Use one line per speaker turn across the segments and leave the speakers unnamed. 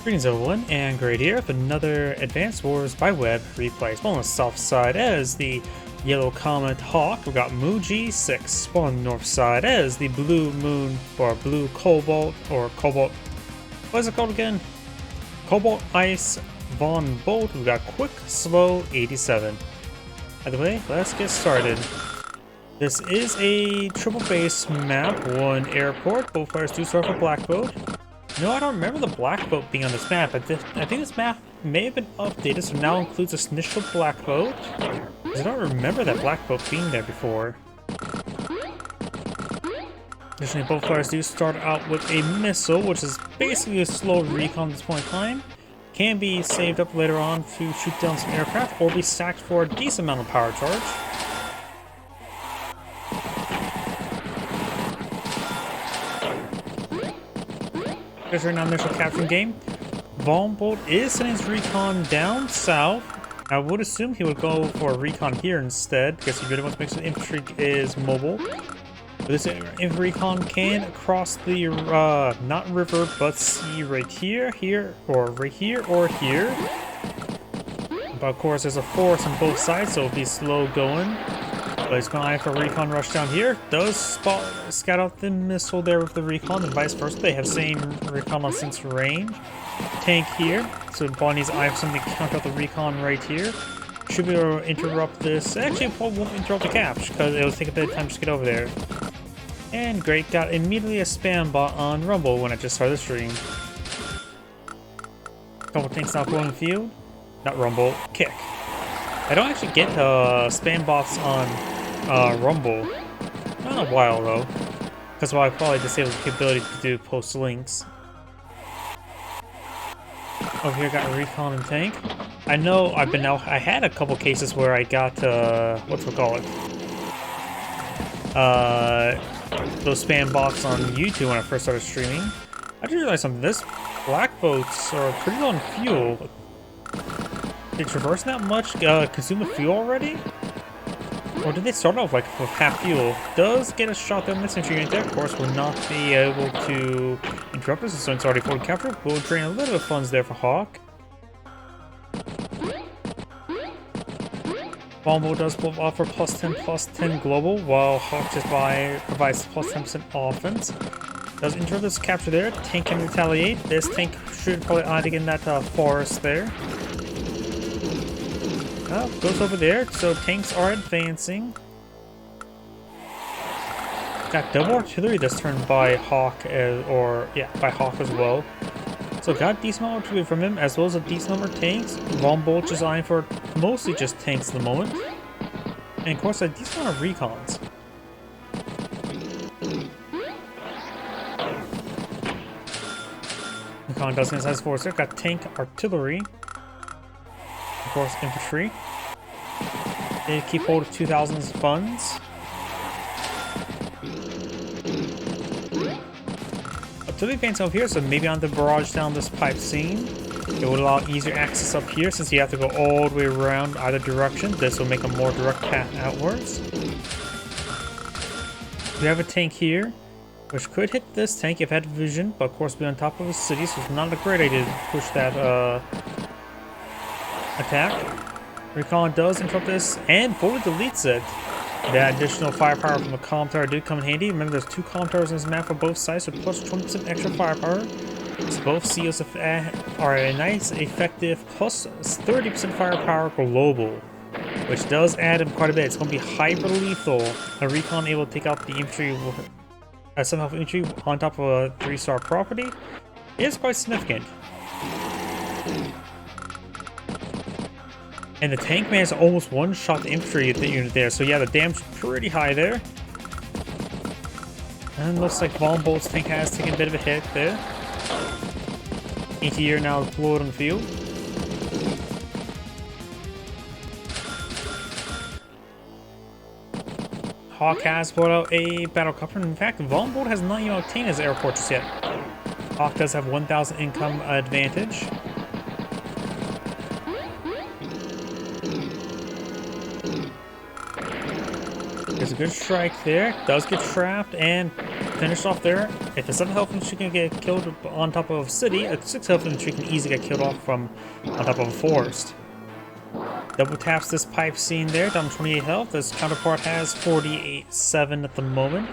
Greetings everyone, and Great here with another Advanced Wars by Web replay. Spawn on the south side as the Yellow Comet Hawke. We've got mooji6. Spawn on the north side as the Blue Moon, or Blue Cobalt, or Cobalt... What is it called again? Cobalt Ice Von Bolt. We've got Quickslow87. Either way, let's get started. This is a triple base map, one airport. Both players do start with a black boat. No, I don't remember the black boat being on this map. I think this map may have been updated, so now includes this initial black boat. Because I don't remember that black boat being there before. Additionally, both players do start out with a missile, which is basically a slow recon at this point in time. Can be saved up later on to shoot down some aircraft, or be stacked for a decent amount of power charge. Right now, initial capturing game. Von Bolt is sending his recon down south. I would assume he would go for a recon here instead, because he really wants to make sure the infantry is mobile. But this infantry recon can cross the not river but sea right here, or here. But of course, there's a forest on both sides, so it'll be slow going. But he's going for a recon rush down here. Does scout out the missile there with the recon, and vice versa. They have same reconnaissance range. Tank here, so Bonnie's eye for something to count out the recon right here. Should be able to interrupt this. Actually, it won't interrupt the capture because it'll take a bit of time to get over there. And great, got immediately a spam bot on Rumble when I just started the stream. Couple tanks now blowing the field. Not Rumble, Kick. I don't actually get spam bots on Rumble. Not in a while though. That's why I probably disabled the ability to do post links. Over here, got a recon and tank. I know I had a couple cases where I got whatchamacallit, those spam bots on YouTube when I first started streaming. I just realized something. This black boats are pretty low on fuel. Did traversing that much consume the fuel already? Or did they start off like with half fuel? Does get a shot down this infantry unit there. Of course, will not be able to interrupt us, so it's already forward capture. Will drain a little bit of funds there for Hawke. Bombo does offer +10/+10 global, while Hawke just provides +10% offense. Does interrupt this capture there. Tank can retaliate. This tank should probably add again that forest there. Goes over there, so tanks are advancing. Got double artillery this turn by Hawke, by Hawke as well. So got a decent amount of artillery from him, as well as a decent number of tanks. Von Bolt is eyeing for mostly just tanks at the moment. And of course, a decent amount of recons. Recon does get his force there. Got tank artillery. Of course, infantry. They keep hold of 2,000 funds. Artillery advance over here, so maybe on the barrage down this pipe scene. It would allow easier access up here since you have to go all the way around either direction. This will make a more direct path outwards. We have a tank here, which could hit this tank if it had vision, but of course be on top of a city, so it's not a great idea to push that attack. Recon does interrupt this and fully deletes it. That additional firepower from the column tower did come in handy. Remember, there's 2 column towers in this map for both sides, so plus 20% extra firepower. So both seals are a nice, effective, plus 30% firepower global, which does add up quite a bit. It's going to be hyper lethal. A recon able to take out the infantry, somehow infantry on top of a 3-star property is quite significant. And the tank man has almost one-shot the infantry unit there, so yeah, the damage is pretty high there. And looks like Von Bolt's tank has taken a bit of a hit there. Here now deployed on the field. Hawke has brought out a battlecopter. In fact, Von Bolt has not even obtained his airport just yet. Hawke does have 1,000 income advantage. There's a good strike there. Does get trapped, and finished off there. If a 7 health infantry can get killed on top of a city, a 6 health infantry can easily get killed off from on top of a forest. Double taps this pipe scene there, down 28 health. This counterpart has 48.7 at the moment.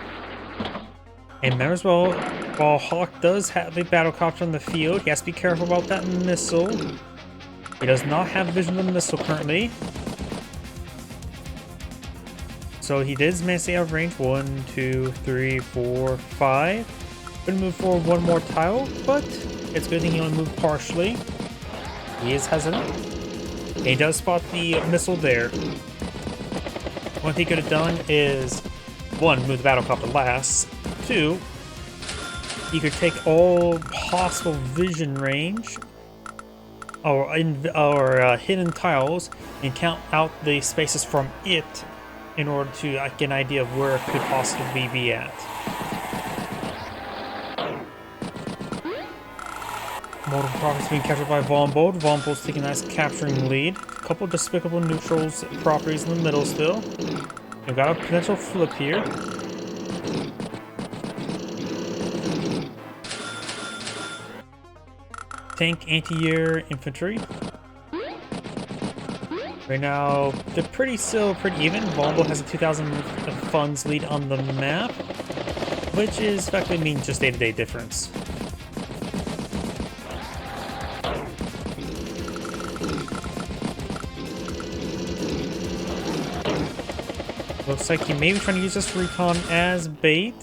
And remember as well, while Hawke does have a battlecopter in the field, he has to be careful about that missile. He does not have vision of the missile currently. So he did manage to stay out of range. 1, 2, 3, 4, 5. Gonna move forward one more tile, but it's a good thing he only moved partially. He is hesitant. And he does spot the missile there. One thing he could have done is, 1, move the battlecopter last. 2, you could take all possible vision range or hidden tiles and count out the spaces from it in order to get an idea of where it could possibly be at. Multiple properties being captured by Vombold. Vombold's taking a nice capturing lead. A couple of despicable neutrals properties in the middle still. We've got a potential flip here. Tank, anti-air, infantry. Right now, they're still pretty even. Vombold has a 2,000 funds lead on the map, which is effectively means just day-to-day difference. Looks like he may be trying to use this recon as bait.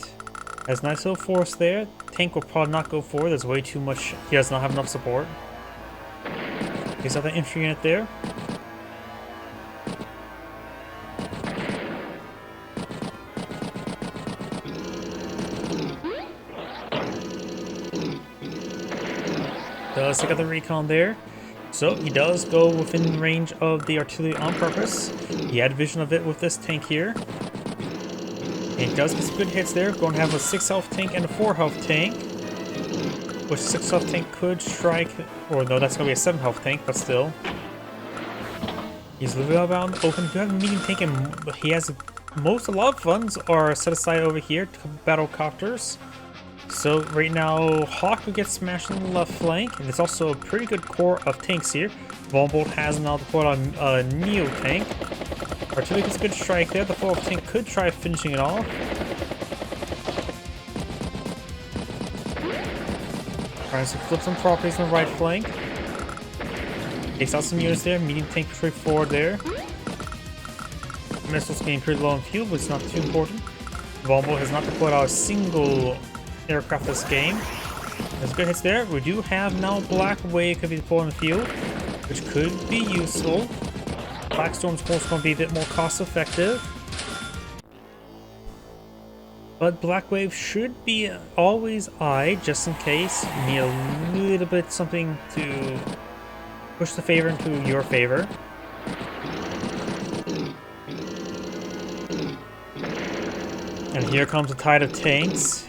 Has nice little force there. Tank will probably not go forward. There's way too much. He does not have enough support. He's got the infantry unit there. Does take out the recon there. So he does go within range of the artillery on purpose. He had vision of it with this tank here. And he does get some good hits there. Going to have a 6 health tank and a 4 health tank. Which 6 health tank could strike, or no, that's going to be a 7 health tank, but still. He's a little bit out in the open. He does have a medium tank, and he has a lot of funds are set aside over here to battle copters. So right now, Hawke will get smashed on the left flank, and there's also a pretty good core of tanks here. Vombold has now deployed on a Neo tank. Artillery gets a good strike there. The 4 tank could try finishing it off. Tries to flip some properties on the right flank. Takes out some units there. Medium tank straight forward there. Missiles getting pretty low on fuel, but it's not too important. Vombold has not deployed out a single aircraft this game. There's good hits there. We do have now Black Wave could be deployed in the field, which could be useful. Black Storm's course going to be a bit more cost effective. But Black Wave should be always eyed just in case. You need a little bit something to push the favor into your favor. And here comes a tide of tanks.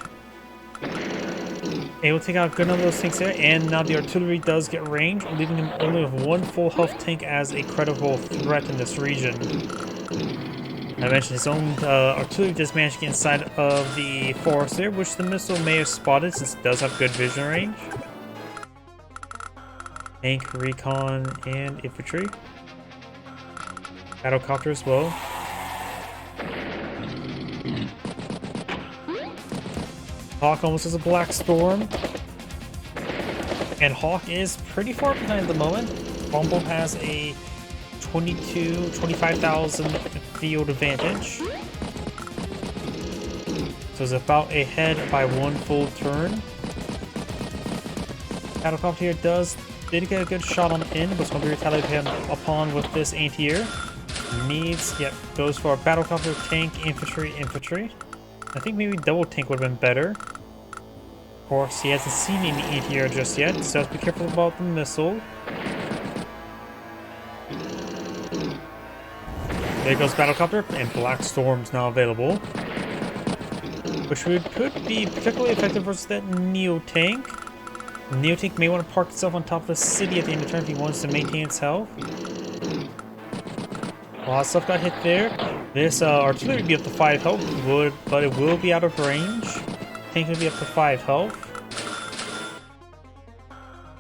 Able to take out a good number of those tanks there, and now the artillery does get range, leaving him only with 1 full health tank as a credible threat in this region. I mentioned his own artillery just managed to get inside of the forest there, which the missile may have spotted since it does have good vision range. Tank, recon, and infantry. Battlecopter as well. Hawke almost has a Black Storm. And Hawke is pretty far behind at the moment. Vombold has a 25,000 field advantage. So it's about ahead by 1 full turn. Battlecopter here did get a good shot on the end, but it's going to be retaliated upon with this anti-air. Goes for a battlecopter, tank, infantry. I think maybe double tank would have been better. Of course, he hasn't seen any anti-air just yet, so be careful about the missile. There goes battlecopter, and Black Storm's now available, which could be particularly effective versus that Neo tank. The Neo tank may want to park itself on top of the city at the end of the turn if he wants to maintain its health. A lot of stuff got hit there. This artillery would be up to 5 health, but it will be out of range. Tank gonna be up to 5 health.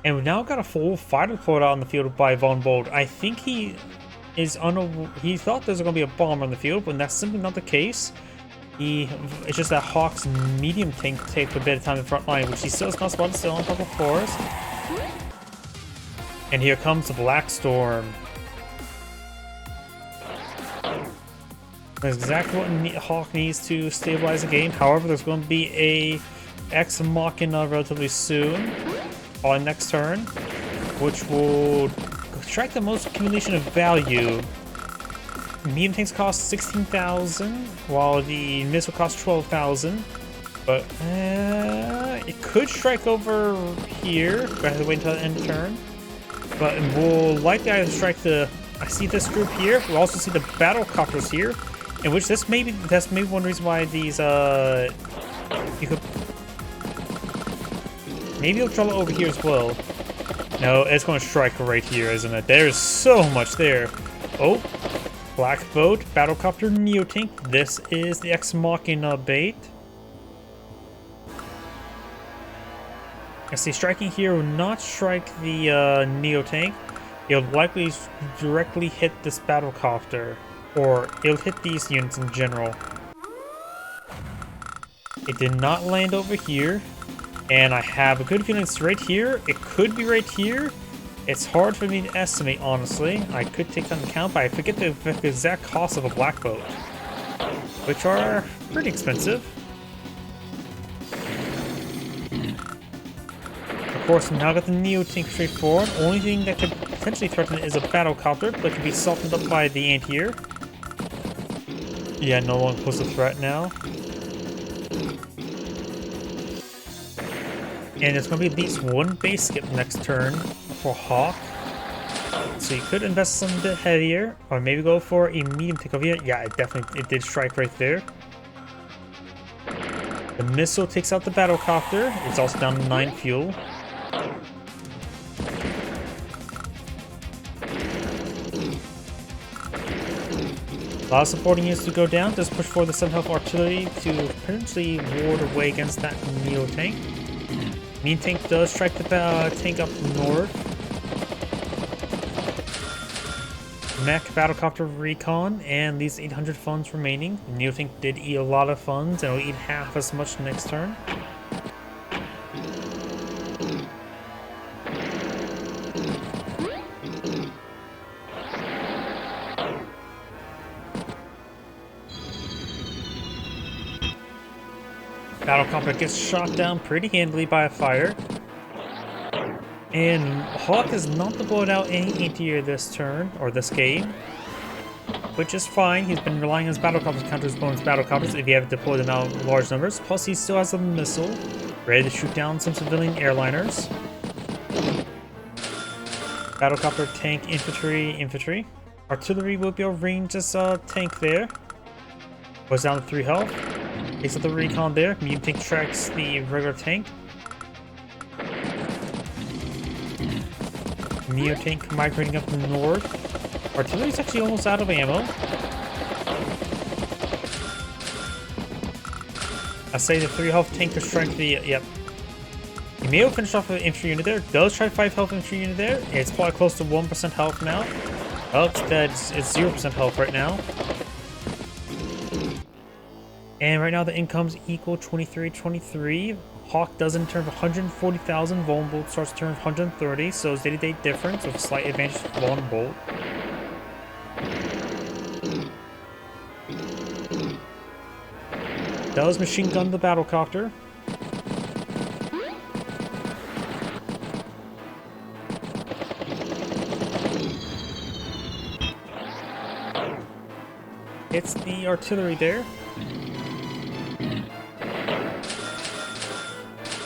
And we've now got a full fighter deployed out on the field by Von Bolt. I think he is he thought there's gonna be a bomber on the field, but that's simply not the case. It's just that Hawke's medium tank takes a bit of time in the front line, which he still has not spotted, still on top of forest. And here comes the Black Storm. That's exactly what Hawke needs to stabilize the game. However, there's going to be a Ex Machina relatively soon on next turn, which will extract the most accumulation of value. Medium tanks cost 16,000, while the missile costs 12,000. But it could strike over here. I have to wait until the end of turn. But we'll likely either strike the. I see this group here. We'll also see the battle copters here, in which that's maybe one reason why these you could maybe it'll travel over here as well. No, it's going to strike right here, isn't it? There's so much there. Oh. Black Boat, Battlecopter, Neotank. This is the Ex Machina bait. I see striking here will not strike the Neotank. It'll likely directly hit this Battlecopter, or it'll hit these units in general. It did not land over here, and I have a good feeling it's right here. It could be right here. It's hard for me to estimate, honestly. I could take that into account, but I forget the exact cost of a Black Boat, which are pretty expensive. Of course, we now got the Neotank straightforward. Only thing that could potentially threaten it is a Battlecopter, but it can be softened up by the Anti-Air. Yeah, no longer poses a threat now. And there's going to be at least one base skip next turn for Hawke. So you could invest some bit heavier, or maybe go for a medium tank over here. Yeah, it did strike right there. The missile takes out the Battlecopter. It's also down to 9 fuel. A lot of supporting units to go down. Just push for the 7 health artillery to potentially ward away against that Neotank. Mean tank does strike the tank up north. Mech Battlecopter recon and leaves 800 funds remaining. The Neotank did eat a lot of funds and will eat half as much next turn. Battlecopter gets shot down pretty handily by a fire. And Hawke is not deployed out any anti-air this turn, or this game, which is fine. He's been relying on his Battlecopters to counter his opponent's Battlecopters if you haven't deployed them out in large numbers. Plus, he still has a missile, ready to shoot down some civilian airliners. Battlecopter, tank, infantry. Artillery will be able to range this tank there. Goes down to 3 health. Takes out the recon there. Medium tank tracks the regular tank. Neotank migrating up north. Artillery's actually almost out of ammo. I say the 3 health tank to strike the. Yep. He may have finished off an infantry unit there. Does try 5 health infantry unit there. It's probably close to 1% health now. Oh, it's dead. It's 0% health right now. And right now the income's equal 23-23. Hawke does in turn of 140,000. Von Bolt starts turn of 130, so it's day-to-day difference with slight advantage to Von Bolt. Does machine gun the Battlecopter. Hits the artillery there.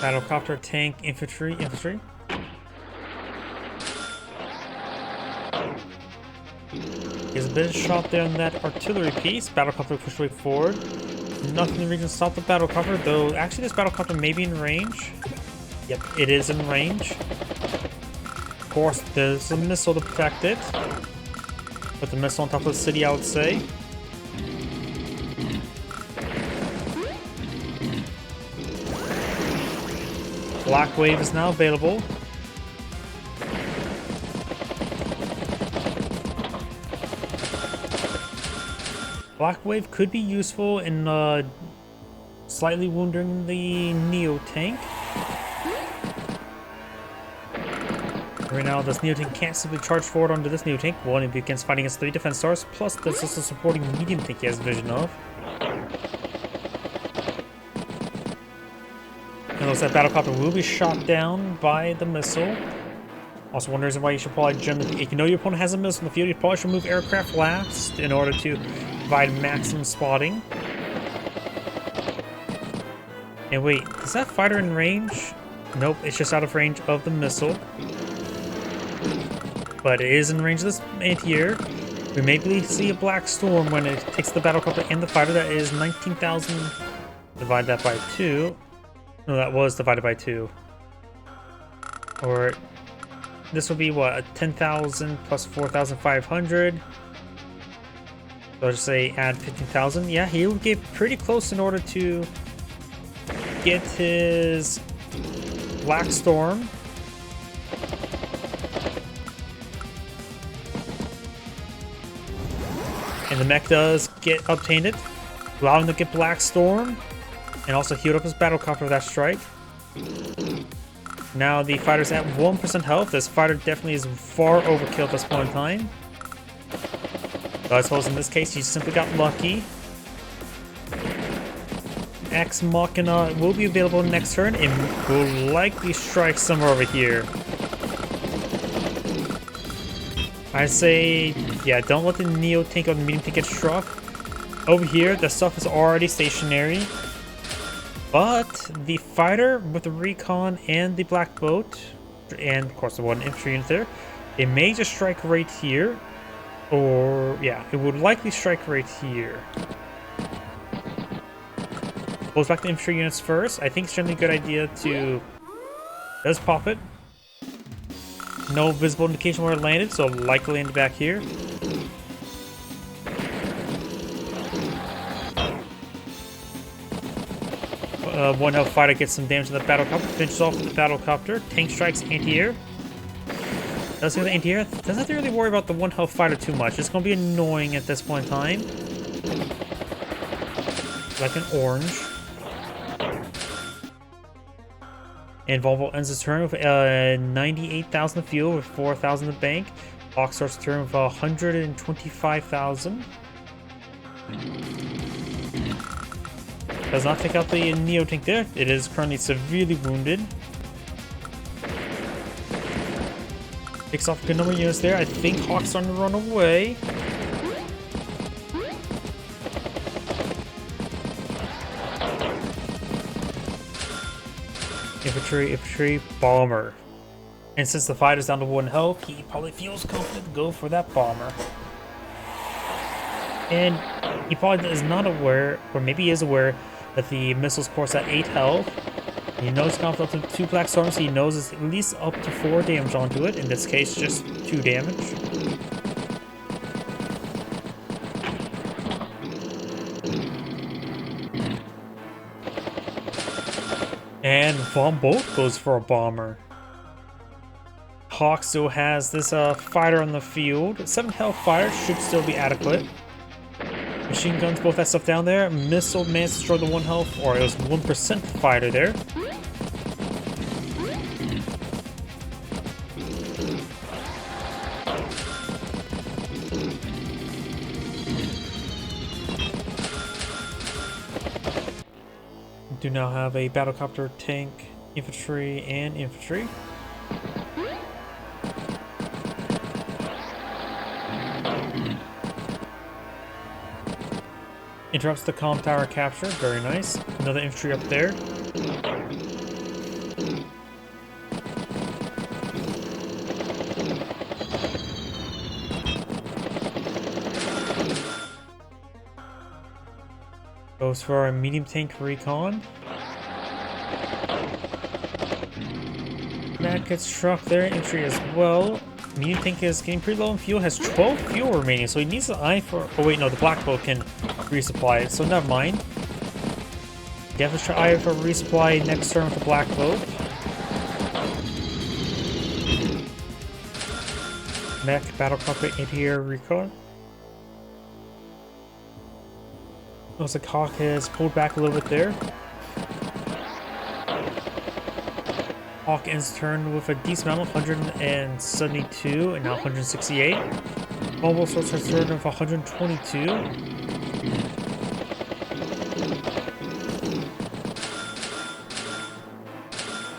Battlecopter, tank, infantry. There's a bit of shot there on that artillery piece. Battlecopter pushed way forward. Nothing in the region to stop the Battlecopter, though actually this Battlecopter may be in range. Yep, it is in range. Of course, there's a missile to protect it. Put the missile on top of the city, I would say. Black Wave is now available. Black Wave could be useful in slightly wounding the Neo tank. Right now, this Neo tank can't simply charge forward onto this Neo tank. One, it begins fighting against 3 defense stars, plus there's also supporting medium tank he has vision of. And looks like Battlecopter will be shot down by the missile. Also, one reason why you should probably gem if you know your opponent has a missile in the field, you probably should move aircraft last in order to provide maximum spotting. And wait, is that fighter in range? Nope, it's just out of range of the missile. But it is in range of this anti-air. We may see a black storm when it takes the battlecopter and the fighter. That is 19,000. Divide that by 2. No, that was divided by 2. Or this will be what? 10,000 plus 4,500. So I'll just say add 15,000. Yeah, he will get pretty close in order to get his Black Storm. And the mech does get obtained it, allowing him to get Black Storm, and also healed up his battlecopter with that strike. Now the fighter's at 1% health. This fighter definitely is far overkill at this point in time. But I suppose in this case, he simply got lucky. Ex Machina will be available next turn and will likely strike somewhere over here. I say, yeah, don't let the Neo tank or the medium tank get struck. Over here, the stuff is already stationary. But the fighter with the recon and the black boat, and of course the one infantry unit there, it may just strike right here. Or, yeah, it would likely strike right here. Goes back to infantry units first. I think it's generally a good idea to... Does pop it. No visible indication where it landed, so likely landed back here. One health fighter gets some damage to the battlecopter, finishes off with the battlecopter. Tank strikes anti-air. Does the anti-air? Doesn't have to really worry about the one health fighter too much. It's going to be annoying at this point in time. Like an orange. And Volvo ends his turn with 98,000 fuel with 4,000 in the bank. Hawke starts the turn with 125,000. Does not take out the Neo tank there. It is currently severely wounded. Takes off a good number of units there. I think Hawke's starting to run away. Infantry, bomber. And since the fighter's down to 1 health, he probably feels confident to go for that bomber. And he probably is not aware, or maybe he is aware, that the missile's course at 8 health. He knows it's up to 2 black storms, so he knows it's at least up to 4 damage onto it. In this case, just 2 damage. And Von Bolt goes for a bomber. Hawke still has this fighter on the field. 7 health fighter should still be adequate. Machine guns, both that stuff down there. Missile managed to destroy the 1 health, or it was 1% fighter there. Do now have a battlecopter, tank, infantry, and infantry. Interrupts the comm tower capture, very nice. Another infantry up there. Goes for a medium tank recon. That gets struck there, infantry as well. Medium tank is getting pretty low in fuel, has 12 fuel remaining, so he needs an eye for... Oh wait, no, the black boat can resupply it, so never mind. Definitely try eye for resupply next turn with the black boat. Mech battlecopter anti-air recon. Looks like Hawke has pulled back a little bit there. Hawke ends turn with a decent amount of 172 and now 168. Mobile starts her turn with 122.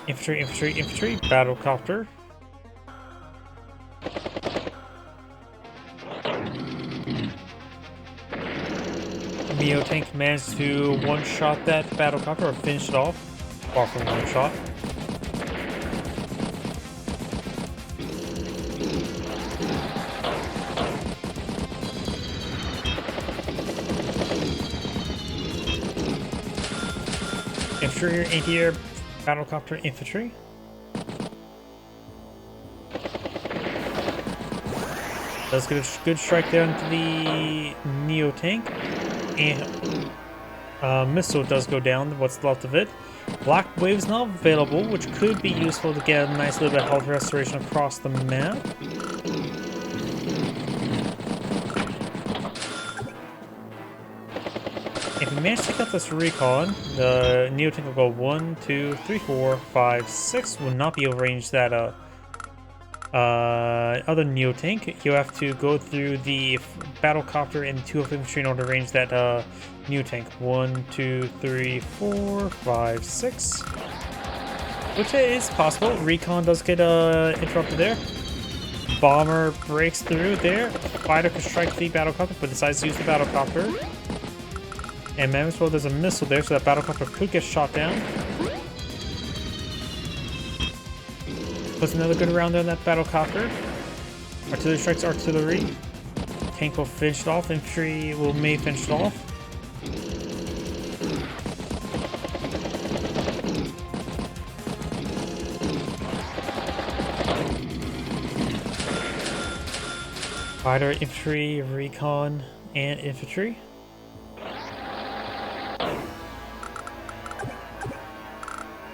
Infantry, infantry, infantry, battlecopter. Neo tank managed to one-shot that battlecopter or finish it off. Far from one shot. Infantry, anti-air, battlecopter, infantry. Does get a good strike there into the Neo tank. And missile does go down, what's left of it. Black wave's not available, which could be useful to get a nice little bit of health restoration across the map. If we manage to take out this recon, the Neo tank will go 1, 2, 3, 4, 5, 6. Will not be able to range that other Neo tank. You'll have to go through the battlecopter and 2 of infantry in order to range that Neo tank. 1, 2, 3, 4, 5, 6. Which is possible. Recon does get interrupted there. Bomber breaks through there. Fighter could strike the battlecopter, but decides to use the battlecopter. And Mammoth, well, there's a missile there, so that battlecopter could get shot down. Puts another good round there on that battlecopter. Artillery strikes artillery. Tank will finish it off. Infantry may finish it off. Fighter, infantry, recon, and infantry.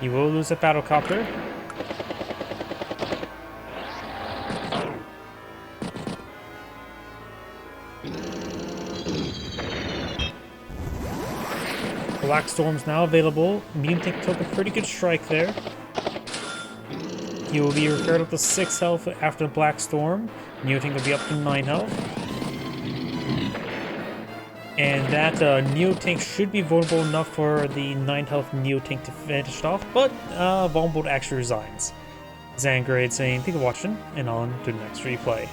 You will lose a battlecopter. Black Storm's now available. Medium tank took a pretty good strike there. He will be repaired up to 6 health after the Black Storm. Neo tank will be up to 9 health. And that Neo tank should be vulnerable enough for the 9 health Neo tank to finish it off, but vulnerable to actually resigns. Zangrade saying, thank you for watching, and on to the next replay.